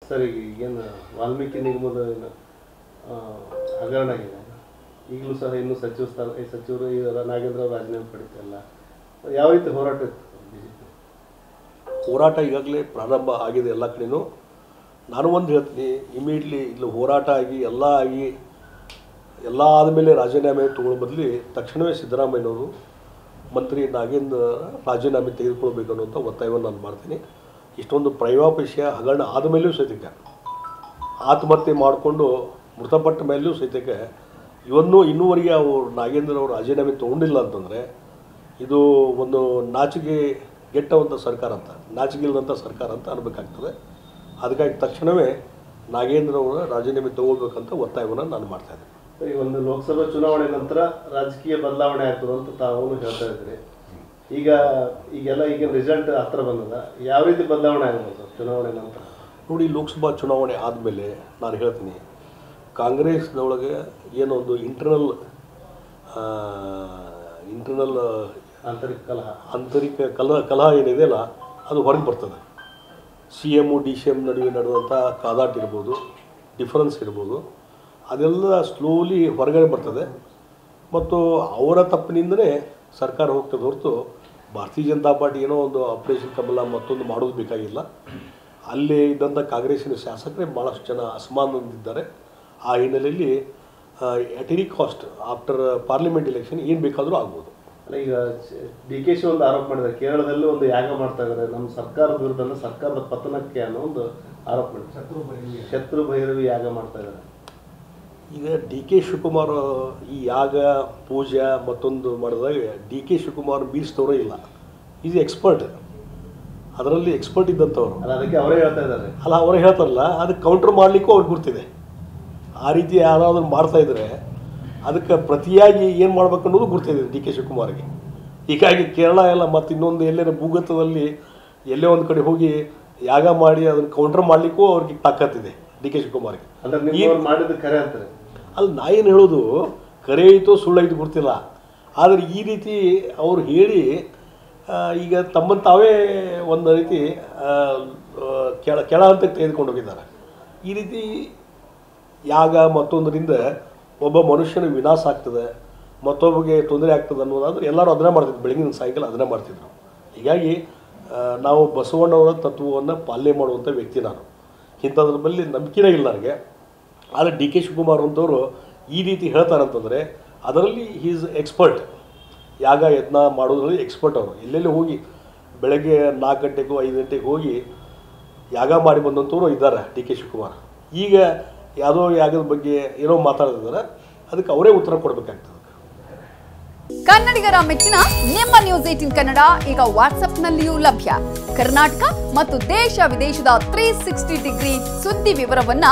Sir ಈಗೇನು ವಾಲ್ಮೀಕಿ ನಿಗಮದ ಹಗರಣ ಆಗಿದೆ, ಈಗಲೂ ಸಹ ಇನ್ನೂ ಸಚಿವರು ನಾಗೇಂದ್ರ ಅವರು ರಾಜೀನಾಮೆ ಪಡಿತಲ್ಲ, ಯಾವ ರೀತಿ ಹೋರಾಟ ಇತ್ತು ಬಿಜೆಪಿ? ಹೋರಾಟ ಈಗಾಗಲೇ ಪ್ರಾರಂಭ ಆಗಿದೆ ಎಲ್ಲ ಕಡೆಯೂ. ನಾನು ಒಂದು ಹೇಳ್ತೀನಿ, ಇಮಿಡಿಯೇಟ್ಲಿ ಇಲ್ಲಿ ಹೋರಾಟ ಆಗಿ ಎಲ್ಲ ಆದಮೇಲೆ ರಾಜೀನಾಮೆ ತಗೊಳ್ಳೋ ಬದಲಿ ತಕ್ಷಣವೇ ಸಿದ್ದರಾಮಯ್ಯನವರು ಮಂತ್ರಿ ನಾಗೇಂದ್ರ ರಾಜೀನಾಮೆ ತೆಗೆದುಕೊಳ್ಬೇಕು ಅನ್ನುವಂಥ ಒತ್ತಾಯವನ್ನು ನಾನು ಮಾಡ್ತೀನಿ. ಇಷ್ಟೊಂದು ಪ್ರೈವಾಪೇಶಿಯ ಹಗರಣ ಆದಮೇಲೆಯೂ ಸಹಿತಕ್ಕೆ ಆತ್ಮಹತ್ಯೆ ಮಾಡಿಕೊಂಡು ಮೃತಪಟ್ಟ ಮೇಲೆಯೂ ಸಹಿತಕ್ಕೆ ಇನ್ನೂವರೆಗೆ ನಾಗೇಂದ್ರ ಅವರು ರಾಜೀನಾಮೆ ತೊಗೊಂಡಿಲ್ಲ ಅಂತಂದರೆ ಇದು ಒಂದು ನಾಚಿಕೆ ಗೆಟ್ಟವಂಥ ಸರ್ಕಾರ ಅಂತ, ನಾಚಿಕೆಯಿಲ್ಲದಂಥ ಸರ್ಕಾರ ಅಂತ ಅನ್ನಬೇಕಾಗ್ತದೆ. ಅದಕ್ಕಾಗಿ ತಕ್ಷಣವೇ ನಾಗೇಂದ್ರ ಅವರ ರಾಜೀನಾಮೆ ತಗೋಬೇಕಂತ ಒತ್ತಾಯವನ್ನು ನಾನು ಮಾಡ್ತಾಯಿದ್ದೆ. ಈ ಒಂದು ಲೋಕಸಭಾ ಚುನಾವಣೆ ನಂತರ ರಾಜಕೀಯ ಬದಲಾವಣೆ ಆಗ್ತದೆ ಅಂತ ತಾವು ಹೇಳ್ತಾ ಇದ್ರಿ. ಈಗೆಲ್ಲ ರಿಸಲ್ಟ್ ಹತ್ರ ಬಂದದ, ಯಾವ ರೀತಿ ಬದಲಾವಣೆ ಆಗ್ಬೋದು ಚುನಾವಣೆ ನಂತರ? ನೋಡಿ, ಲೋಕಸಭಾ ಚುನಾವಣೆ ಆದಮೇಲೆ ನಾನು ಹೇಳ್ತೀನಿ, ಕಾಂಗ್ರೆಸ್ನೊಳಗೆ ಏನೋ ಒಂದು ಇಂಟರ್ನಲ್ ಆಂತರಿಕ ಕಲಹ ಏನಿದೆಯಲ್ಲ ಅದು ಹೊರಗೆ ಬರ್ತದೆ. CM DCM ನಡುವೆ ನಡೆದಂಥ ಕಾದಾಟ ಇರ್ಬೋದು, ಡಿಫರೆನ್ಸ್ ಇರ್ಬೋದು, ಅದೆಲ್ಲ ಸ್ಲೋಲಿ ಹೊರಗಡೆ ಬರ್ತದೆ. ಮತ್ತು ಅವರ ತಪ್ಪಿನಿಂದಲೇ ಸರ್ಕಾರ ಹೋಗ್ತದೆ ಹೊರತು ಭಾರತೀಯ ಜನತಾ ಪಾರ್ಟಿ ಏನೋ ಒಂದು ಆಪರೇಷನ್ ಕಮಲ ಮತ್ತೊಂದು ಮಾಡೋದು ಬೇಕಾಗಿಲ್ಲ. ಅಲ್ಲಿ ಇದ್ದಂಥ ಕಾಂಗ್ರೆಸ್ಸಿನ ಶಾಸಕರೇ ಭಾಳಷ್ಟು ಜನ ಅಸಮಾಧಾನದಿದ್ದಾರೆ. ಆ ಹಿನ್ನೆಲೆಯಲ್ಲಿ at any cost after parliament election ಏನು ಬೇಕಾದರೂ ಆಗ್ಬೋದು. ಈಗ DKಶಿ ಒಂದು ಆರೋಪ ಮಾಡಿದ್ದಾರೆ, ಕೇರಳದಲ್ಲಿ ಒಂದು ಯಾಗ ಮಾಡ್ತಾ ಇದ್ದಾರೆ ನಮ್ಮ ಸರ್ಕಾರದ ವಿರುದ್ಧ, ಸರ್ಕಾರದ ಪತನಕ್ಕೆ ಅನ್ನೋ ಒಂದು ಆರೋಪ ಮಾಡಿದ್ದಾರೆ. ಶತ್ರು ಭೈರವಿ ಯಾಗ ಮಾಡ್ತಾ ಇದ್ದಾರೆ. ಈಗ DK ಶಿವಕುಮಾರ್ ಈ ಯಾಗ ಪೂಜೆ ಮತ್ತೊಂದು ಮಾಡಿದಾಗ DK ಶಿವಕುಮಾರ್ ಬೀರಿಸಿದವರೇ ಇಲ್ಲ. ಈಸ್ ಎಕ್ಸ್ಪರ್ಟ್, ಅದರಲ್ಲಿ ಎಕ್ಸ್ಪರ್ಟ್ ಇದ್ದಂಥವ್ರು. ಅದಕ್ಕೆ ಅವರೇ ಹೇಳ್ತಾ ಇದ್ದಾರೆ. ಅವರೇ ಹೇಳ್ತಾರಲ್ಲ, ಅದಕ್ಕೆ ಕೌಂಟ್ರ್ ಮಾಡಲಿಕ್ಕೂ ಅವ್ರಿಗೆ ಗುರ್ತಿದೆ. ಆ ರೀತಿ ಯಾರಾದ್ರೂ ಮಾಡ್ತಾಯಿದ್ರೆ ಅದಕ್ಕೆ ಪ್ರತಿಯಾಗಿ ಏನು ಮಾಡ್ಬೇಕು ಅನ್ನೋದು ಗುರ್ತಿದೆ DK ಶಿವಕುಮಾರ್ಗೆ. ಹೀಗಾಗಿ ಕೇರಳ ಎಲ್ಲ ಮತ್ತು ಇನ್ನೊಂದು ಎಲ್ಲೇ ಭೂಗತದಲ್ಲಿ ಎಲ್ಲೇ ಒಂದು ಕಡೆ ಹೋಗಿ ಯಾಗ ಮಾಡಿ ಅದನ್ನು ಕೌಂಟ್ರ್ ಮಾಡಲಿಕ್ಕೂ ಅವ್ರಿಗೆ ತಾಕತ್ತಿದೆ DK ಶಿವಕುಮಾರ್ಗೆ. ಮಾಡಿದ ಖರೆ ಅಂತಾರೆ. ಅಲ್ಲಿ ನಾ ಏನು ಹೇಳೋದು, ಕರೆ ಐತೋ ಸುಳ್ಳೈತು ಗೊತ್ತಿಲ್ಲ, ಆದರೆ ಈ ರೀತಿ ಅವರು ಹೇಳಿ ಈಗ ತಮ್ಮನ್ನು ತಾವೇ ಒಂದು ರೀತಿ ಕೆಳ ಹಂತಕ್ಕೆ ತೆಗೆದುಕೊಂಡು ಹೋಗಿದ್ದಾರೆ. ಈ ರೀತಿ ಯಾಗ ಮತ್ತೊಂದರಿಂದ ಒಬ್ಬ ಮನುಷ್ಯನ ವಿನಾಶ ಆಗ್ತದೆ, ಮತ್ತೊಬ್ಬಗೆ ತೊಂದರೆ ಆಗ್ತದೆ ಅನ್ನೋದಾದ್ರೆ ಎಲ್ಲರೂ ಅದನ್ನೇ ಮಾಡ್ತಿದ್ರು, ಬೆಳಗಿನ ಸಾಯಂಕಾಲ ಅದನ್ನೇ ಮಾಡ್ತಿದ್ರು. ಹೀಗಾಗಿ ನಾವು ಬಸವಣ್ಣವರ ತತ್ವವನ್ನು ಪಾಲನೆ ಮಾಡುವಂಥ ವ್ಯಕ್ತಿ ನಾನು. ಇಂಥದ್ರ ಮೇಲೆ ನಂಬಿಕೆನೇ ಇಲ್ಲ ನನಗೆ. ಆದರೆ DK ಶಿವಕುಮಾರ್ ಅಂತವರು ಈ ರೀತಿ ಹೇಳ್ತಾರಂತಂದರೆ ಅದರಲ್ಲಿ ಈಸ್ ಎಕ್ಸ್ಪರ್ಟ್. ಯಾಗ ಯತ್ನ ಮಾಡೋದ್ರಲ್ಲಿ ಎಕ್ಸ್ಪರ್ಟ್ ಅವರು. ಎಲ್ಲೆಲ್ಲಿ ಹೋಗಿ ಬೆಳಗ್ಗೆ 4 ಗಂಟೆಗೂ 5 ಗಂಟೆಗೆ ಹೋಗಿ ಯಾಗ ಮಾಡಿ ಬಂದಂಥವ್ರು ಇದ್ದಾರೆ DK ಶಿವಕುಮಾರ್. ಈಗ ಯಾವುದೋ ಯಾಗದ ಬಗ್ಗೆ ಏನೋ ಮಾತಾಡ್ತಿದ್ದಾರೆ, ಅದಕ್ಕೆ ಅವರೇ ಉತ್ತರ ಕೊಡಬೇಕಾಗ್ತದೆ. ಕನ್ನಡಿಗರ ಮೆಚ್ಚಿನ ನಿಮ್ಮ ನ್ಯೂಸ್ 18 ಕನ್ನಡ ಈಗ ವಾಟ್ಸ್ಆಪ್ನಲ್ಲಿಯೂ ಲಭ್ಯ. ಕರ್ನಾಟಕ ಮತ್ತು ದೇಶ ವಿದೇಶದ 360 ಡಿಗ್ರಿ ಸುದ್ದಿ ವಿವರವನ್ನ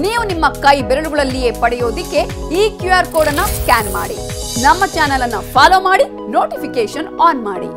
ನೀವು ನಿಮ್ಮ ಕೈ ಬೆರಳುಗಳಲ್ಲಿಯೇ ಪಡೆಯೋದಿಕ್ಕೆ ಈ QR ಕೋಡ್ ಅನ್ನು ಸ್ಕ್ಯಾನ್ ಮಾಡಿ. ನಮ್ಮ ಚಾನೆಲ್ ಅನ್ನು ಫಾಲೋ ಮಾಡಿ, ನೋಟಿಫಿಕೇಶನ್ ಆನ್ ಮಾಡಿ.